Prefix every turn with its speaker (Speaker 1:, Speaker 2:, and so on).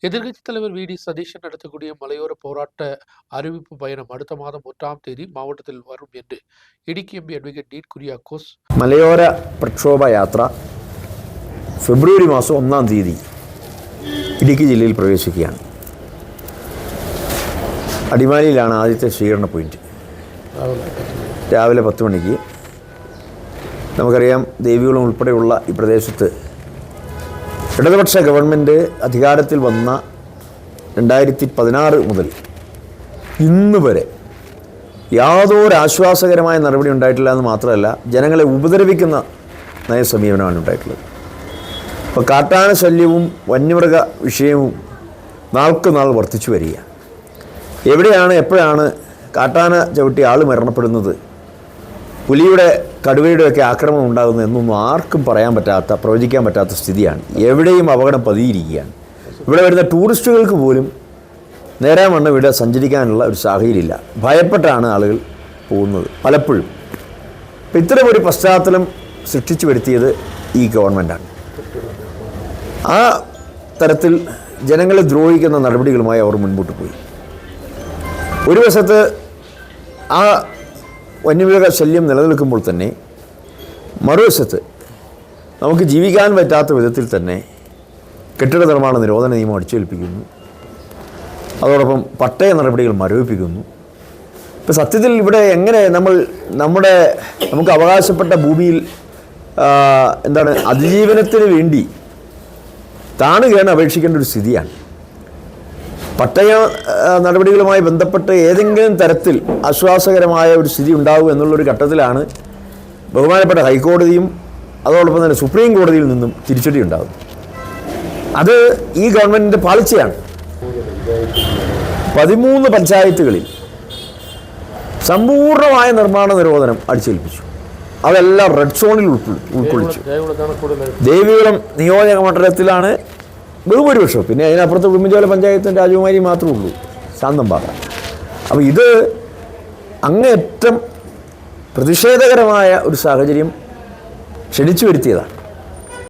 Speaker 1: எதிர்க்கட்சித் தலைவர் வி.டி. சதீஷன் நடத்தக்கூடிய மலையோர போராட்ட அறிவிப்பு பயணம் அடுத்த மாதம் 1ஆம் தேதி மாவட்டத்தில் வரும் என்று Idukki M P advocate Dean Kuriakose
Speaker 2: മലയോര പ്രക്ഷോഭ യാത്ര ഫെബ്രുവരി മാസം 1ആം തീയതി ഇടുക്കി ജില്ലയിൽ പ്രവേശിക്കുകയാണ്. അടിമാലിയിലാണ് ആദ്യത്തെ സ്വീകരണ പോയിന്റ്. രാവിലെ 10 മണിക്ക്. നമുക്കറിയാം, ദേവികുളം ഉൾപ്പെടെയുള്ള ഈ പ്രദേശത്ത് ഇടതുപക്ഷ ഗവൺമെൻറ് അധികാരത്തിൽ വന്ന 2016 മുതൽ ഇന്ന് വരെ യാതൊരു ആശ്വാസകരമായ നടപടി ഉണ്ടായിട്ടില്ല എന്ന് മാത്രമല്ല, ജനങ്ങളെ ഉപദ്രവിക്കുന്ന നയസമീപനമാണ് ഉണ്ടായിട്ടുള്ളത്. അപ്പോൾ കാട്ടാന ശല്യവും വന്യമൃഗ വിഷയവും നാൾക്ക് നാൾ വർദ്ധിച്ചു വരിക. എവിടെയാണ് എപ്പോഴാണ് കാട്ടാന ചവിട്ടി ആൾ മരണപ്പെടുന്നത്, പുലിയുടെ കടുവയുടെയൊക്കെ ആക്രമണം ഉണ്ടാകുന്നത് എന്നൊന്നും ആർക്കും പറയാൻ പറ്റാത്ത, പ്രവചിക്കാൻ പറ്റാത്ത സ്ഥിതിയാണ്. എവിടെയും അപകടം പതിയിരിക്കുകയാണ്. ഇവിടെ വരുന്ന ടൂറിസ്റ്റുകൾക്ക് പോലും നേരെ വണ്ണം ഇവിടെ സഞ്ചരിക്കാനുള്ള ഒരു സാഹചര്യമില്ല. ഭയപ്പെട്ടാണ് ആളുകൾ പോകുന്നത് പലപ്പോഴും. അപ്പം ഇത്തരമൊരു പശ്ചാത്തലം സൃഷ്ടിച്ചു വരുത്തിയത് ഈ ഗവൺമെൻറ്റാണ്. ആ തരത്തിൽ ജനങ്ങളെ ദ്രോഹിക്കുന്ന നടപടികളുമായി അവർ മുൻപോട്ട് പോയി. ഒരു വശത്ത് ആ വന്യമൃഗ ശല്യം നിലനിൽക്കുമ്പോൾ തന്നെ മറുവശത്ത് നമുക്ക് ജീവിക്കാൻ പറ്റാത്ത വിധത്തിൽ തന്നെ കെട്ടിട നിർമ്മാണ നിരോധന നിയമം അടിച്ചേൽപ്പിക്കുന്നു. അതോടൊപ്പം പട്ടയ നടപടികൾ മരവിപ്പിക്കുന്നു. ഇപ്പോൾ സത്യത്തിൽ ഇവിടെ എങ്ങനെ നമുക്ക് അവകാശപ്പെട്ട ഭൂമിയിൽ അതിജീവനത്തിന് വേണ്ടി താണുകയാണ് അപേക്ഷിക്കേണ്ട ഒരു സ്ഥിതിയാണ്. പട്ടയ നടപടികളുമായി ബന്ധപ്പെട്ട് ഏതെങ്കിലും തരത്തിൽ ആശ്വാസകരമായ ഒരു സ്ഥിതി ഉണ്ടാകും എന്നുള്ളൊരു ഘട്ടത്തിലാണ് ബഹുമാനപ്പെട്ട ഹൈക്കോടതിയും അതോടൊപ്പം തന്നെ സുപ്രീം കോടതിയിൽ നിന്നും തിരിച്ചടി ഉണ്ടാകും. അത് ഈ ഗവൺമെൻറ്റിൻ്റെ പാളിച്ചയാണ്. 13 പഞ്ചായത്തുകളിൽ സമ്പൂർണ്ണമായ നിർമ്മാണ നിരോധനം അടിച്ചേൽപ്പിച്ചു. അതെല്ലാം റെഡ് സോണിൽ ഉൾക്കൊള്ളിച്ചു. ദേവികുളം നിയോജക മണ്ഡലത്തിലാണ് ബഹുഭൂരിപക്ഷം. പിന്നെ അതിനപ്പുറത്ത് ഉടുമ്പൻചോല പഞ്ചായത്തും രാജകുമാരി മാത്രമേ ഉള്ളൂ, ശാന്തംപാറ. അപ്പോൾ ഇത് അങ്ങേയറ്റം പ്രതിഷേധകരമായ ഒരു സാഹചര്യം ക്ഷണിച്ചു വരുത്തിയതാണ്.